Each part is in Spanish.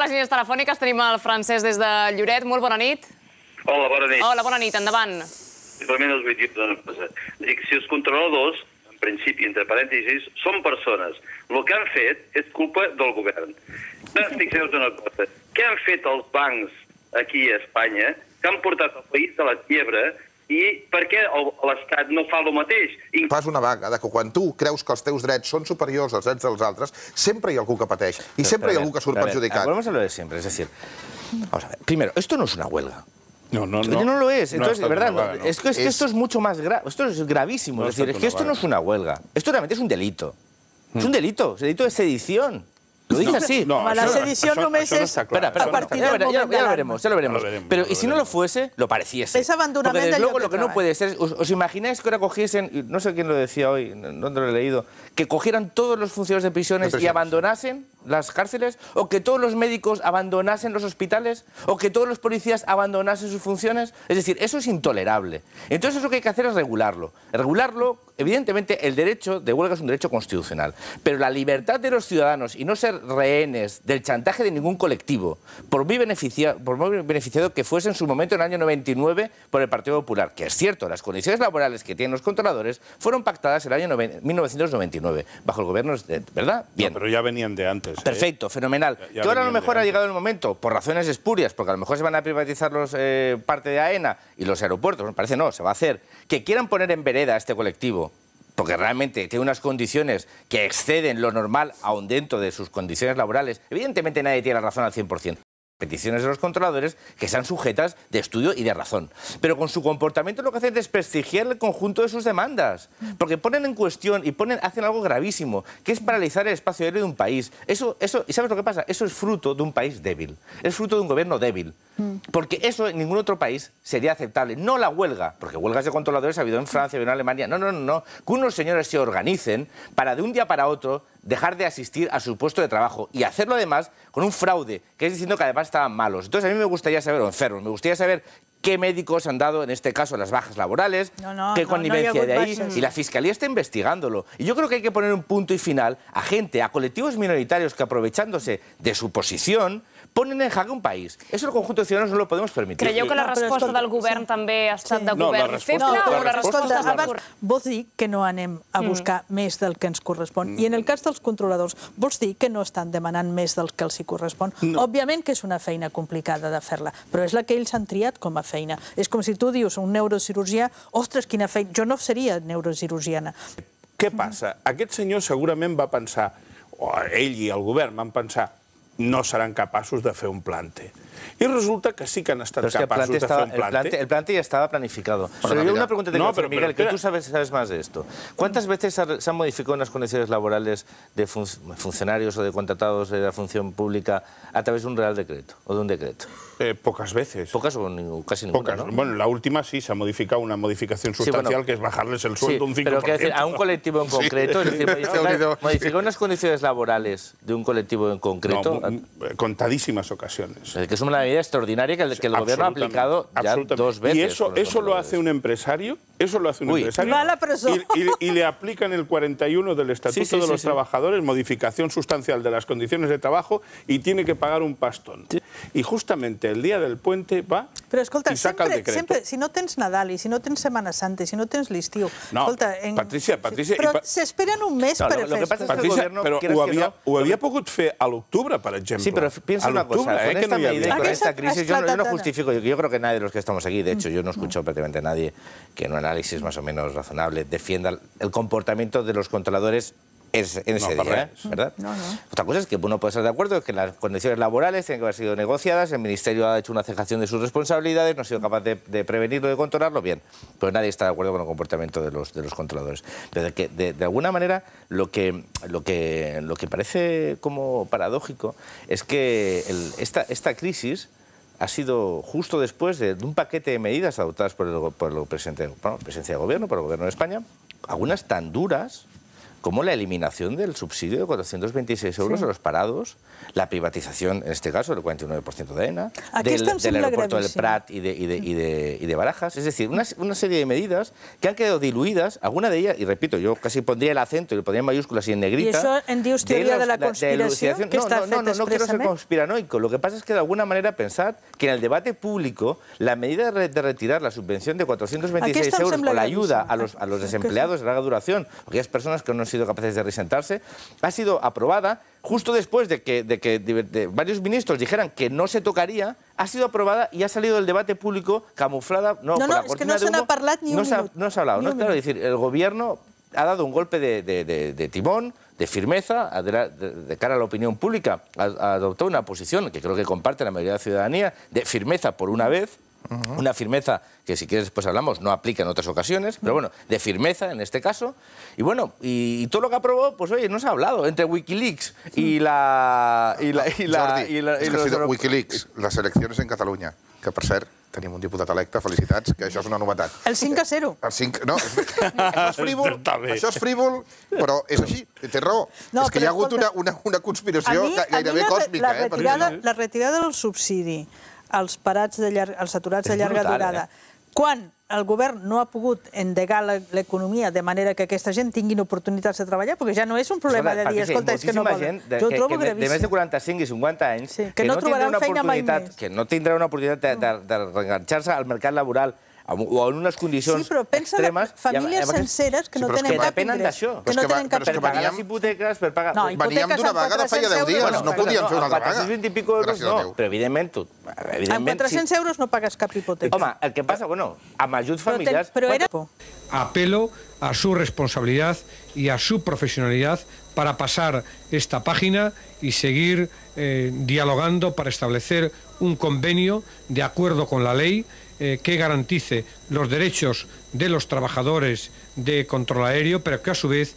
les línies telefòniques. Tenim el Francesc des de Lloret. Molt bona nit. Hola, bona nit. Hola, bona nit. Endavant. Simplement us vull dir una cosa. Dic, si els controladors, en principi, entre parèntesis, són persones, el que han fet és culpa del govern. Fixeu-vos una cosa. Què han fet els bancs aquí a Espanya que han portat el país a la quiebra i per què l'Estat no fa el mateix? Fas una vaga que quan tu creus que els teus drets són superiors als drets dels altres, sempre hi ha algú que pateix i sempre hi ha algú que surt perjudicat. Volvemos a lo de siempre, es decir, vamos a ver, primero, esto no es una huelga. No lo es. Entonces, de verdad, es que esto es mucho más grave. Esto es gravísimo. Es decir, es que esto no es una huelga. Esto realmente es un delito. Es un delito. Es un delito de sedición. Lo dice así. La sedición només és a partir del moment de l'arma. Ya lo veremos. Pero, y si no lo fuese, lo pareciese. Es abandonament Porque desde del luego lloc de lo que no treball. puede ser, ¿os imagináis que ahora cogiesen, y no sé quién lo decía hoy, no lo he leído, que cogieran todos los funcionarios de prisiones y abandonasen las cárceles? ¿O que todos los médicos abandonasen los hospitales? ¿O que todos los policías abandonasen sus funciones? Es decir, eso es intolerable. Entonces lo que hay que hacer es regularlo. Regularlo, evidentemente, el derecho de huelga es un derecho constitucional, pero la libertad de los ciudadanos y no ser rehenes del chantaje de ningún colectivo, por muy beneficiado que fuese en su momento en el año 99 por el Partido Popular, que es cierto, las condiciones laborales que tienen los controladores fueron pactadas en el año 1999, bajo el gobierno, ¿verdad? Bien. No, pero ya venían de antes. Perfecto, fenomenal. Ya Que ahora a lo venían mejor de ha llegado el momento, por razones espurias, porque a lo mejor se van a privatizar parte de AENA y los aeropuertos, me parece no, se va a hacer, que quieran poner en vereda a este colectivo, porque realmente tiene unas condiciones que exceden lo normal aún dentro de sus condiciones laborales. Evidentemente nadie tiene la razón al 100%. Peticiones de los controladores que sean sujetas de estudio y de razón. Pero con su comportamiento lo que hacen es desprestigiar el conjunto de sus demandas. Porque ponen en cuestión y hacen algo gravísimo, que es paralizar el espacio aéreo de un país. ¿Y sabes lo que pasa? Eso es fruto de un país débil. Es fruto de un gobierno débil. Porque eso en ningún otro país sería aceptable. No la huelga, porque huelgas de controladores ha habido en Francia, ha habido en Alemania. No. Que unos señores se organicen para de un día para otro dejar de asistir a su puesto de trabajo y hacerlo además con un fraude, que es diciendo que además estaban malos. Entonces a mí me gustaría saber, o enfermos, me gustaría saber qué médicos han dado, en este caso, las bajas laborales, qué connivencia de ahí, y la Fiscalía está investigándolo. Y yo creo que hay que poner un punto y final a gente, a colectivos minoritarios que aprovechándose de su posición, ponen en jaque un país. Eso el conjunto de ciudadanos no lo podemos permitir. Creieu que la resposta del govern també ha estat de govern feble o la resposta és de... Vols dir que no anem a buscar més del que ens correspon? I en el cas dels controladors, vols dir que no estan demanant més del que els hi correspon? Òbviament que és una feina complicada de fer-la, però és la que ells han triat com a feina. És com si tu dius un neurocirurgià, ostres, quina feina, jo no seria neurocirurgiana. Què passa? Aquest senyor segurament va pensar, o ell i el govern van pensar, no seran capaços de fer un plante. Y resulta que sí que han estado capaces de hacer un plante. El plante ya estaba planificado. Pero yo una pregunta te quiero hacer, Miguel, que tú sabes más de esto. ¿Cuántas veces se han modificado las condiciones laborales de funcionarios o de contratados de la función pública a través de un real decreto o de un decreto? Pocas veces. ¿Pocas o casi ninguna? Pocas. Bueno, la última sí se ha modificado una modificación sustancial, que es bajarles el sueldo un 5%. Pero quiero decir, a un colectivo en concreto, es decir, modificar unas condiciones laborales de un colectivo en concreto. Contadísimas ocasiones. Que es una medida extraordinaria que el gobierno ha aplicado ya 2 veces. Y eso lo hace un empresario, Va a la presó. Y le aplican el 41 del Estatuto de los Trabajadores, modificación sustancial de las condiciones de trabajo, y tiene que pagar un pastón. Y justamente el día del puente va y saca el decreto. Sempre, si no tens Nadal i si no tens Setmana Santa i si no tens l'estiu... No, Patricia... Però s'esperen un mes per fer això. Patricia, però ho havia pogut fer a l'octubre, per exemple. Sí, pero piensa una cosa, con esta medida y con esta crisis, yo no justifico, yo creo que nadie de los que estamos aquí, de hecho, yo no escucho prácticamente a nadie que en un análisis más o menos razonable defienda el comportamiento de los controladores en ese día, ¿verdad? Otra cosa es que uno puede estar de acuerdo, que las condiciones laborales tienen que haber sido negociadas, el Ministerio ha hecho una cejación de sus responsabilidades, no ha sido capaz de prevenirlo, de controlarlo, bien, pero nadie está de acuerdo con el comportamiento de los controladores. Pero de alguna manera, lo que parece como paradójico es que esta crisis ha sido justo después de un paquete de medidas adoptadas por la presidencia de gobierno, por el gobierno de España, algunas tan duras como la eliminación del subsidio de 426 euros a los parados, la privatización, en este caso, del 49% de AENA, del aeropuerto del Prat y de Barajas. Es decir, una serie de medidas que han quedado diluidas, alguna de ellas, y repito, yo casi pondría el acento y lo pondría en mayúsculas y en negrita. ¿Y eso en dius teoría de la conspiración? No quiero ser conspiranoico. Lo que pasa es que de alguna manera pensad que en el debate público la medida de retirar la subvención de 426 euros o la ayuda a los desempleados de larga duración, aquellas personas que no han sido capaces de reinsertarse, ha sido aprobada justo después de que varios ministros dijeran que no se tocaría, ha sido aprobada y ha salido del debate público camuflada. No, es que no se n'ha parlat ni un minut. No se ha hablado. Claro, es decir, el gobierno ha dado un golpe de timón, de firmeza, de cara a la opinión pública. Ha adoptado una posición que creo que comparte la mayoría de la ciudadanía, de firmeza por una vez. Una firmeza que, si quieres, después hablamos, no aplica en otras ocasiones, pero bueno, de firmeza en este caso. Y bueno, y todo lo que aprobó, pues oye, no se ha hablado entre Wikileaks y Wikileaks, les eleccions en Catalunya, que per cert, tenim un diputat electe, felicitats, que això és una novetat. El 5-0. No, això és frívol, però és així, té raó. És que hi ha hagut una conspiració gairebé còsmica. La retirada del subsidi als aturats de llarga durada, quan el govern no ha pogut endegar l'economia de manera que aquesta gent tinguin oportunitats de treballar, perquè ja no és un problema de dir, escolta, és que no poden. Jo ho trobo gravíssim. De més de 45 i 50 anys, que no trobaran feina mai més. Que no tindrà una oportunitat de reenganxar-se al mercat laboral o en unes condicions extremes... Sí, però pensa famílies senceres que no tenen cap ingrés. Que no tenen cap ingrés. Per pagar les hipoteques, per pagar... Veníem d'una vaga de feia 10 dies, no podíem fer una altra vaga. 420 i pico euros no, però evidentment... Amb 400 euros no pagues cap hipoteca. Home, el que passa, bueno, amb ajuts familiars... Apelo a su responsabilidad y a su profesionalidad para pasar esta página y seguir dialogando para establecer un convenio de acuerdo con la ley que garantice los derechos de los trabajadores de control aéreo, pero que a su vez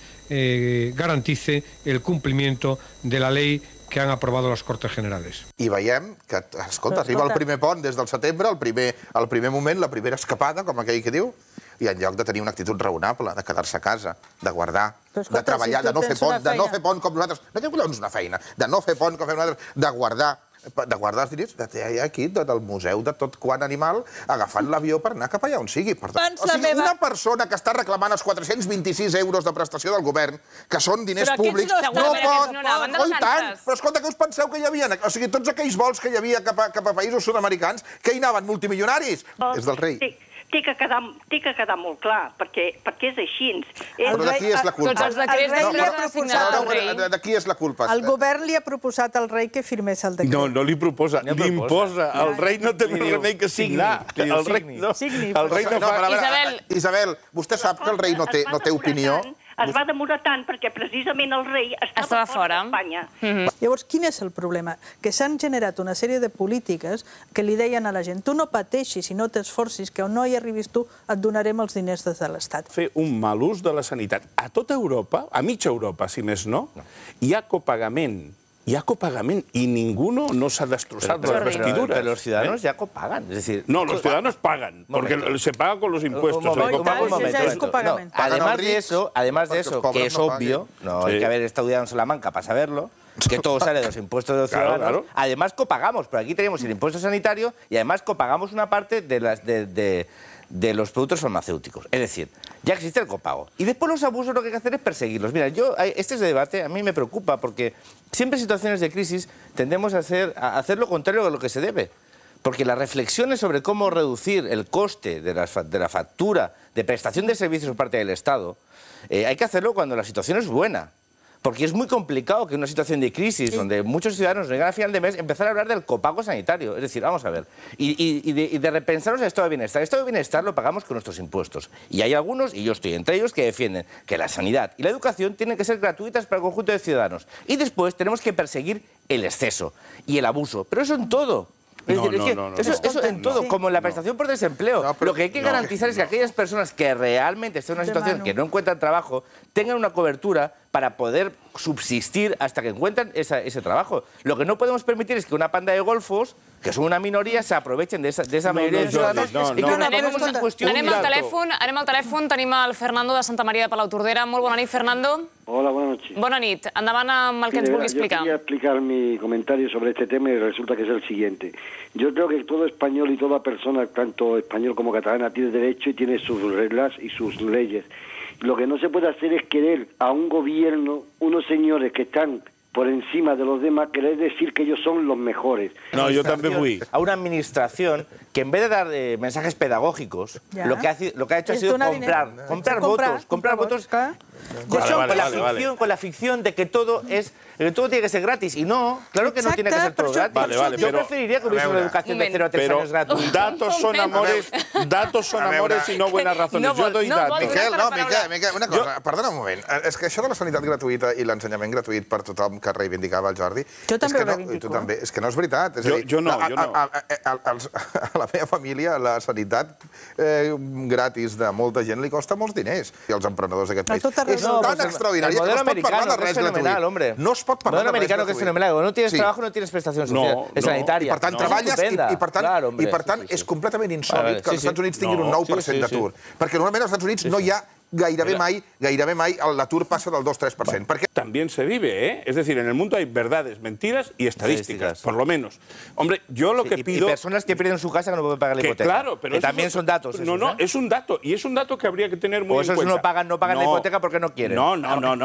garantice el cumplimiento de la ley que han aprovat les Cortes Generales. I veiem que, escolta, arriba el primer pont des del setembre, el primer moment, la primera escapada, com aquell que diu, i en lloc de tenir una actitud raonable, de quedar-se a casa, de guardar, de treballar, de no fer pont com nosaltres, no té collons una feina, de no fer pont com fem nosaltres, de guardar els diners, de tenir aquí tot el museu de tot quant animal agafant l'avió per anar cap allà on sigui. O sigui, una persona que està reclamant els 426 euros de prestació del govern, que són diners públics, no pot... Oh, i tant! Però escolta, què us penseu que hi havia? O sigui, tots aquells vols que hi havia cap a països sud-americans, que hi anaven multimilionaris? És del rei. Té que quedar molt clar, perquè és així. Però de qui és la culpa? Tots els decrets l'ha signat el rei. De qui és la culpa? El govern li ha proposat al rei que firmés el decret. No li proposa, li imposa. El rei no té més remei que signar. El rei no fa... Isabel, vostè sap que el rei no té opinió? Es va demorar tant perquè precisament el rei estava fora d'Espanya. Llavors, quin és el problema? Que s'han generat una sèrie de polítiques que li deien a la gent, tu no pateixis i no t'esforcis, que on no hi arribis tu et donarem els diners des de l'Estat. Fer un mal ús de la sanitat. A tota Europa, a mitja Europa, si més no, hi ha copagament. Y ninguno nos ha destrozado las vestiduras. Pero los ciudadanos ya copagan. Es decir, no, los ciudadanos pagan, porque se paga con los impuestos. Además de eso, que es obvio, no hay que haber estudiado en Salamanca para saberlo, que todo sale de los impuestos de los ciudadanos. Además copagamos, pero aquí tenemos el impuesto sanitario y además copagamos una parte de los productos farmacéuticos. Es decir, ya existe el copago. Y después los abusos lo que hay que hacer es perseguirlos. Mira, este debate a mí me preocupa porque siempre en situaciones de crisis tendemos a hacer lo contrario de lo que se debe. Porque las reflexiones sobre cómo reducir el coste de la factura de prestación de servicios por parte del Estado, hay que hacerlo cuando la situación es buena. Porque es muy complicado que en una situación de crisis, donde muchos ciudadanos llegan a final de mes, empezar a hablar del copago sanitario. Es decir, vamos a ver, y de repensarnos el estado de bienestar. El estado de bienestar lo pagamos con nuestros impuestos. Y hay algunos, y yo estoy entre ellos, que defienden que la sanidad y la educación tienen que ser gratuitas para el conjunto de ciudadanos. Y después tenemos que perseguir el exceso y el abuso. Pero eso en todo. Eso en todo, como en la prestación por desempleo. Lo que hay que garantizar es que aquellas personas que realmente están en una situación que no encuentran trabajo tengan una cobertura para poder subsistir hasta que encuentran ese trabajo. Lo que no podemos permitir es que una panda de golfos, que son una minoria, se aprovechen de esa mayoría de ciudadanos i que una posemos en qüestió. Anem al telèfon, tenim el Fernando de Santa María de Palautordera. Molt bona nit, Fernando. Hola, buenas noches. Bona nit. Endavant amb el que ens vulgui explicar. Yo quería explicar mi comentario sobre este tema y resulta que es el siguiente. Yo creo que todo español y toda persona, tanto español como catalana, tiene derecho y tiene sus reglas y sus leyes. Lo que no se puede hacer es querer a un gobierno, unos señores que están por encima de los demás, querer decir que ellos son los mejores. No, yo también voy. A una administración que en vez de dar mensajes pedagógicos, lo que ha hecho ha sido comprar votos con la ficción de que todo tiene que ser gratis. Y no, claro que no tiene que ser todo gratis. Yo preferiría que hubiese una educación de 0 a 3 años gratis. Datos son amores y no buenas razones. Jo doy datos. Miquel, una cosa, perdona un moment. És que això de la sanitat gratuïta i l'ensenyament gratuït per tothom que reivindicava el Jordi... Jo també ho reivindico. Tu també. És que no és veritat. Jo no. A la meva família la sanitat gratis de molta gent li costa molts diners. I als emprenedors d'aquest país. És tan extraordinari que no es pot parlar de res gratuït. No es pot parlar de res gratuït. Que es fenomenal. No tienes trabajo, no tienes prestacions sanitàries. I per tant, treballes i per tant és completament insòlit que els Estats Units tinguin un 9% d'atur. Perquè normalment als Estats Units no hi ha gairebé mai l'atur passa del 2-3%. También se vive, ¿eh? Es decir, en el mundo hay verdades, mentiras y estadísticas, por lo menos. Hombre, yo lo que pido... Y personas que pierden su casa que no pueden pagar la hipoteca. Claro, pero... Que también son datos. No, es un dato. Y es un dato que habría que tener muy en cuenta. O esos no pagan la hipoteca porque no quieren. No.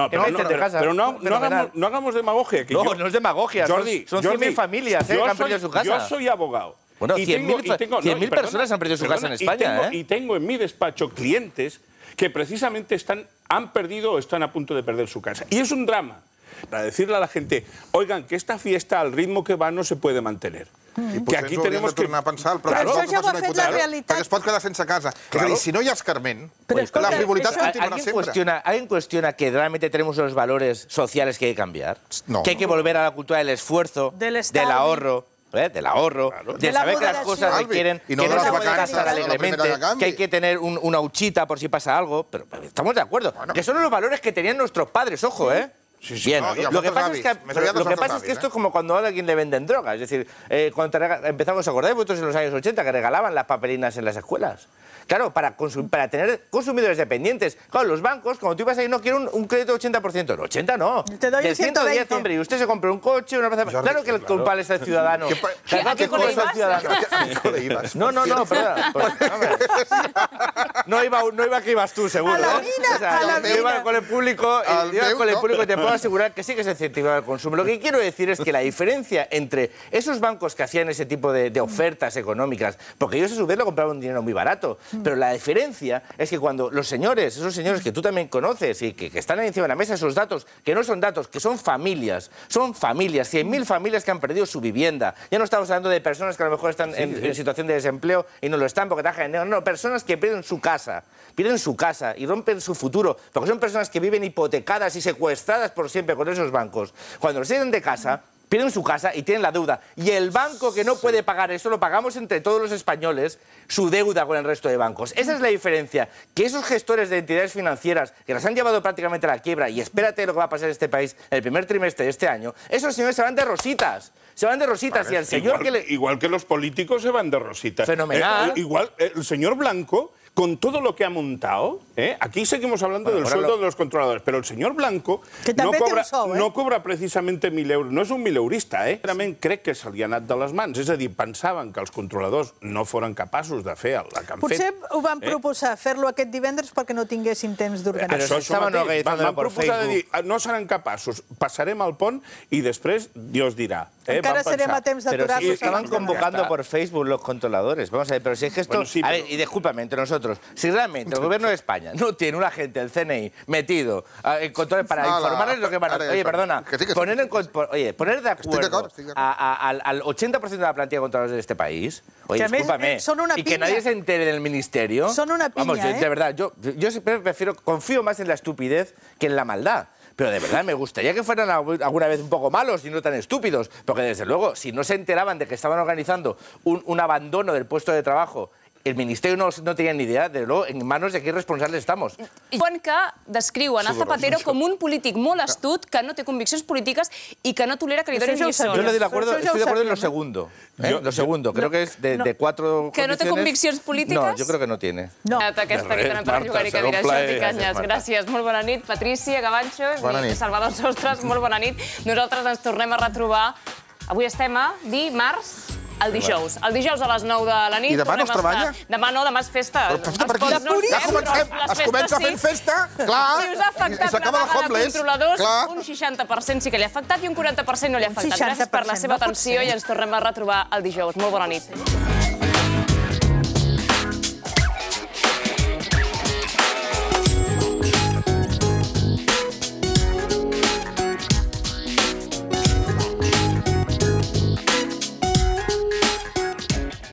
Pero no hagamos demagogia. No es demagogia. Jordi, son 100.000 familias que han perdido su casa. Yo soy abogado. Bueno, 100.000 personas han perdido su casa en España. Y tengo en mi despacho clientes que precisamente han perdido o están a punto de perder su casa. Y es un drama para decirle a la gente, oigan, que esta fiesta al ritmo que va no se puede mantener. Que aquí tenemos que tornar a pensar, però això ja ho ha fet la realitat. Perquè es pot quedar sense casa. És a dir, si no hi ha escarment, la frivolitat continuarà sempre. ¿Alguien cuestiona que realmente tenemos los valores sociales que hay que cambiar? No. Que hay que volver a la cultura del esfuerzo, del ahorro, de saber que las cosas requieren, que no se puede gastar alegremente, que hay que tener una huchita por si pasa algo, pero estamos de acuerdo, que son los valores que tenían nuestros padres, ojo, ¿eh? Bien, lo que pasa es que esto es como cuando a alguien le venden drogas, es decir, cuando empezamos a acordar vosotros en los años 80 que regalaban las papelinas en las escuelas. Claro, para tener consumidores dependientes. Claro, los bancos, como tú ibas ahí, no quiero un crédito de 80%. El 80 no. Te doy el 110, hombre, y usted se compra un coche, una plaza... Claro que el culpable es el ciudadano. ¿A qué cole ibas? No, perdona. No iba que ibas tú, seguro. A la mina, Yo iba al cole público y te puedo asegurar que sí que se incentivaba el consumo. Lo que quiero decir es que la diferencia entre esos bancos que hacían ese tipo de ofertas económicas, porque ellos a su vez lo compraban un dinero muy barato, pero la diferencia es que cuando esos señores que tú también conoces y que están ahí encima de la mesa, esos datos, que no son datos, que son familias, 100.000 familias que han perdido su vivienda. Ya no estamos hablando de personas que a lo mejor están en situación de desempleo y no lo están porque trabajan en negro, no, personas que pierden su casa y rompen su futuro, porque son personas que viven hipotecadas y secuestradas por siempre con esos bancos. Cuando los tienen de casa, pierden su casa y tienen la deuda. Y el banco que no puede pagar eso, lo pagamos entre todos los españoles, su deuda con el resto de bancos. Esa es la diferencia. Que esos gestores de entidades financieras que las han llevado prácticamente a la quiebra, y espérate lo que va a pasar en este país en el primer trimestre de este año, esos señores se van de rositas. Se van de rositas y al señor igual que los políticos se van de rositas. Fenomenal. Igual el señor Blanco, con todo lo que ha montado, aquí seguimos hablando del sueldo de los controladores, pero el señor Blanco no cobra precisamente 1.000 euros, no és un mileurista, realment crec que se li ha anat de les mans, és a dir, pensaven que els controladors no foren capaços de fer el que han fet. Potser ho van proposar fer-lo aquest divendres perquè no tinguessin temps d'organitzar. Això mateix, van proposar de dir, no seran capaços, passarem al pont i després Dios dirá. Encara serem a temps d'aturar-los. Pero si estaban convocando por Facebook los controladores, vamos a ver, pero si es que esto... A ver, y discúlpame, entre nosotros, si realmente el gobierno de España no tiene un agente del CNI metido en control para informarles lo que van a hacer... Oye, perdona, poner de acuerdo al 80% de la plantilla de controladores de este país, oye, discúlpame, y que nadie se entere del ministerio... Son una piña, vamos, de verdad, yo confío más en la estupidez que en la maldad. Pero de verdad me gustaría que fueran alguna vez un poco malos y no tan estúpidos, porque desde luego, si no se enteraban de que estaban organizando un abandono del puesto de trabajo el Ministerio no tenía ni idea, de lo en manos de qué responsables estamos. Diuen que descriuen a Zapatero com un polític molt astut, que no té conviccions polítiques i que no tolera que li donin lliçons. Yo estoy de acuerdo en lo segundo. Lo segundo, creo que es de 4 que no té conviccions polítiques? No, yo creo que no tiene. No. Aquesta nit anem per jugar i cadires, Jordi Cañas. Gràcies, molt bona nit. Patricia Gavancho i Salvador Sostres, molt bona nit. Nosaltres ens tornem a retrobar. Avui estem a dimarts, el dijous. El dijous a les 9 de la nit. I demà no es treballa? Demà no, demà és festa. Festa per aquí? Ja comencem, es comença fent festa, clar, si us ha afectat la vaga de controladors, un 60% sí que li ha afectat i un 40% no li ha afectat. Gràcies per la seva atenció i ens tornem a retrobar el dijous. Molt bona nit.